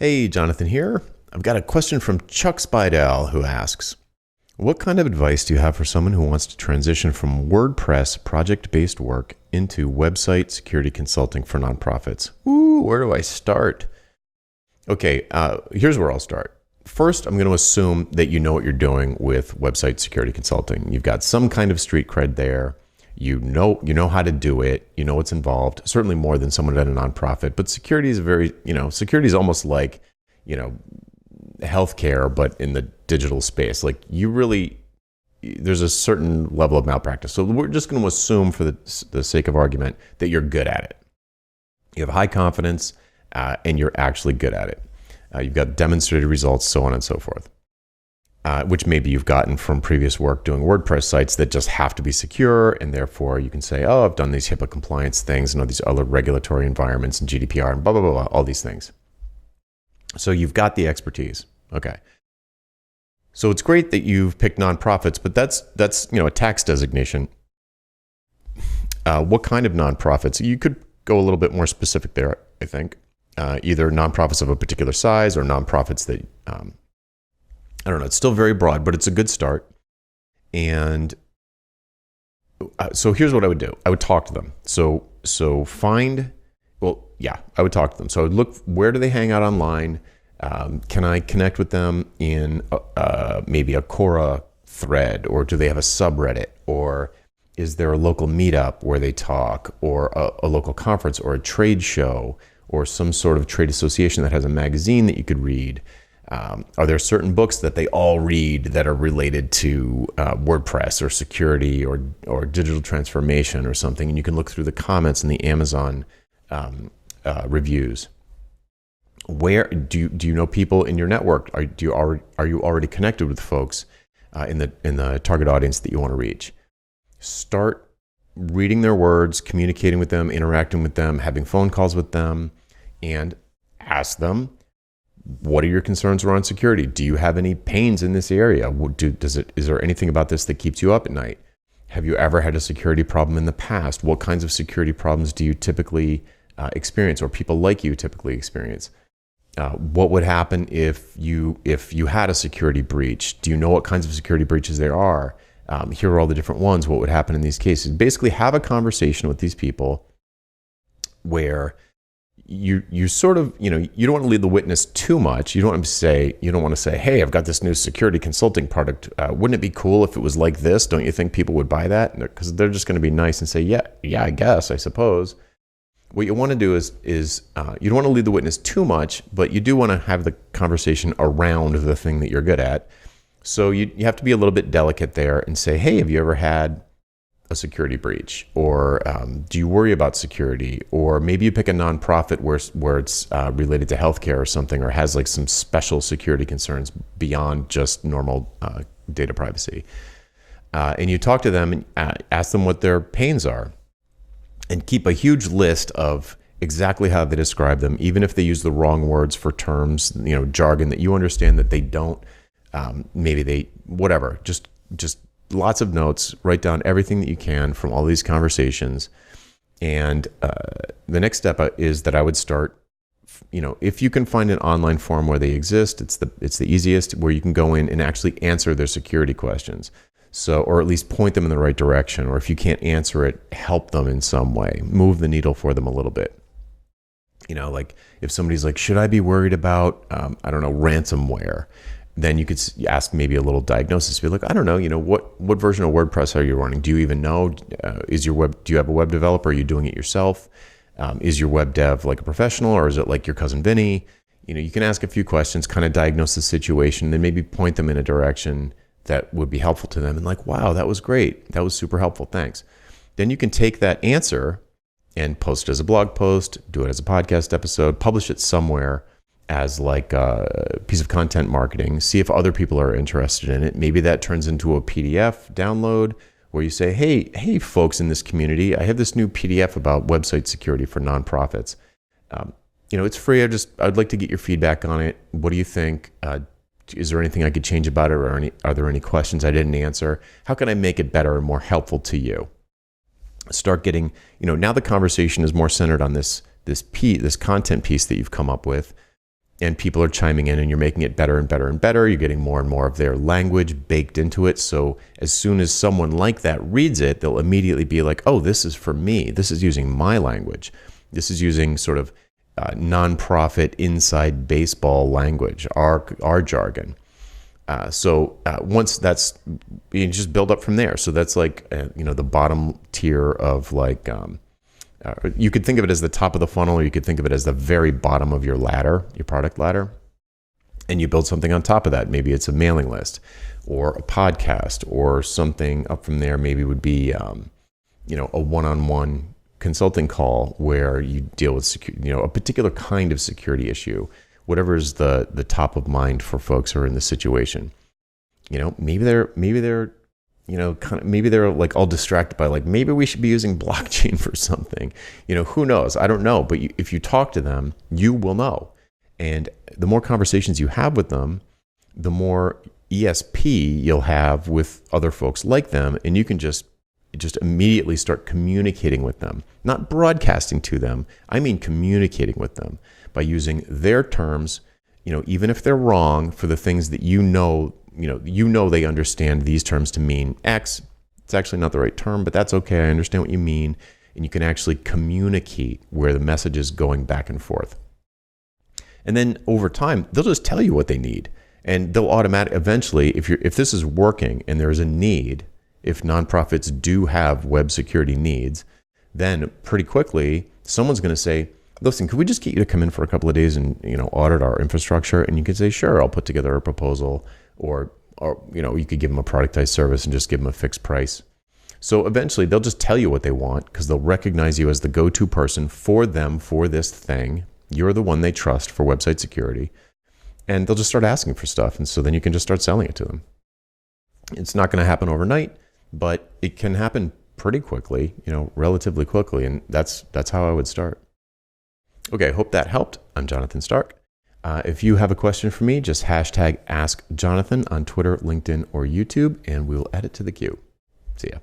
Hey, Jonathan here. I've got a question from Chuck Spidell who asks, what kind of advice do you have for someone who wants to transition from WordPress project-based work into website security consulting for nonprofits? Ooh, where do I start? Okay, here's where I'll start. First, I'm going to assume that you know what you're doing with website security consulting. You've got some kind of street cred there. You know how to do it. You know what's involved. Certainly more than someone at a nonprofit. But security is security is almost like, healthcare, but in the digital space. Like there's a certain level of malpractice. So we're just going to assume, for the sake of argument, that you're good at it. You have high confidence, and you're actually good at it. You've got demonstrated results, so on and so forth. Which maybe you've gotten from previous work doing WordPress sites that just have to be secure, and therefore you can say, oh, I've done these HIPAA compliance things and all these other regulatory environments and GDPR and blah, blah, blah, blah, all these things. So you've got the expertise. Okay. So it's great that you've picked nonprofits, but that's a tax designation. What kind of nonprofits? You could go a little bit more specific there, I think. Either nonprofits of a particular size or nonprofits that... I don't know. It's still very broad, but it's a good start. And so here's what I would do. I would talk to them. I would talk to them. So I would look, where do they hang out online? Can I connect with them in maybe a Quora thread, or do they have a subreddit, or is there a local meetup where they talk, or a local conference, or a trade show, or some sort of trade association that has a magazine that you could read? Are there certain books that they all read that are related to WordPress or security or digital transformation or something? And you can look through the comments in the Amazon reviews. Where do you know people in your network? Are you already connected with folks in the target audience that you want to reach? Start reading their words, communicating with them, interacting with them, having phone calls with them, and ask them, what are your concerns around security? Do you have any pains in this area? Is there anything about this that keeps you up at night? Have you ever had a security problem in the past? What kinds of security problems do you typically experience, or people like you typically experience? What would happen if you had a security breach? Do you know what kinds of security breaches there are? Here are all the different ones. What would happen in these cases? Basically, have a conversation with these people where you sort of, you don't want to lead the witness too much. You don't want to say, hey, I've got this new security consulting product. Wouldn't it be cool if it was like this? Don't you think people would buy that? Because they're just going to be nice and say, yeah, I guess, I suppose. What you want to do is you don't want to lead the witness too much, but you do want to have the conversation around the thing that you're good at. So you have to be a little bit delicate there and say, hey, have you ever had a security breach? Or do you worry about security? Or maybe you pick a nonprofit where it's related to healthcare or something, or has like some special security concerns beyond just normal data privacy. And you talk to them and ask them what their pains are, and keep a huge list of exactly how they describe them, even if they use the wrong words for terms, jargon that you understand that they don't. Just lots of notes. Write down everything that you can from all these conversations. And the next step is that I would start, if you can find an online forum where they exist, it's the easiest, where you can go in and actually answer their security questions. So, or at least point them in the right direction. Or if you can't answer it, help them in some way. Move the needle for them a little bit. Like if somebody's like, should I be worried about, ransomware? Then you could ask maybe a little diagnosis. Be like, I don't know, what version of WordPress are you running? Do you even know? Do you have a web developer? Are you doing it yourself? Is your web dev like a professional, or is it like your cousin Vinny? You can ask a few questions, kind of diagnose the situation, then maybe point them in a direction that would be helpful to them. And like, wow, that was great. That was super helpful. Thanks. Then you can take that answer and post it as a blog post, do it as a podcast episode, publish it somewhere as like a piece of content marketing, see if other people are interested in it. Maybe that turns into a PDF download where you say, hey folks in this community, I have this new PDF about website security for nonprofits. It's free. I'd like to get your feedback on it. What do you think? Is there anything I could change about it, or are there any questions I didn't answer? How can I make it better and more helpful to you? Start getting, now the conversation is more centered on this content piece that you've come up with. and people are chiming in and you're making it better and better and better. You're getting more and more of their language baked into it. So as soon as someone like that reads it, they'll immediately be like, oh, this is for me. This is using my language. This is using sort of nonprofit inside baseball language, our jargon. So once that's, you just build up from there. So that's like, the bottom tier of like, you could think of it as the top of the funnel, or you could think of it as the very bottom of your ladder, your product ladder. And you build something on top of that. Maybe it's a mailing list or a podcast, or something up from there. Maybe would be, a one-on-one consulting call where you deal with a particular kind of security issue, whatever is the top of mind for folks who are in the situation. Maybe they're maybe they're like all distracted by like, maybe we should be using blockchain for something. Who knows? I don't know. But if you talk to them, you will know. And the more conversations you have with them, the more ESP you'll have with other folks like them. And you can just immediately start communicating with them, not broadcasting to them. I mean, communicating with them by using their terms, even if they're wrong, for the things that they understand these terms to mean X. It's actually not the right term, but that's okay. I understand what you mean. And you can actually communicate where the message is going back and forth. And then over time, they'll just tell you what they need. And they'll eventually, if this is working and there's a need, if nonprofits do have web security needs, then pretty quickly, someone's going to say, listen, could we just get you to come in for a couple of days and, audit our infrastructure? And you could say, sure, I'll put together a proposal. Or you could give them a productized service and just give them a fixed price. So eventually they'll just tell you what they want, because they'll recognize you as the go-to person for them for this thing. You're the one they trust for website security, and they'll just start asking for stuff. And so then you can just start selling it to them. It's not going to happen overnight, but it can happen pretty quickly, relatively quickly. And that's how I would start. Okay, hope that helped. I'm Jonathan Stark. If you have a question for me, just hashtag AskJonathan on Twitter, LinkedIn, or YouTube, and we'll add it to the queue. See ya.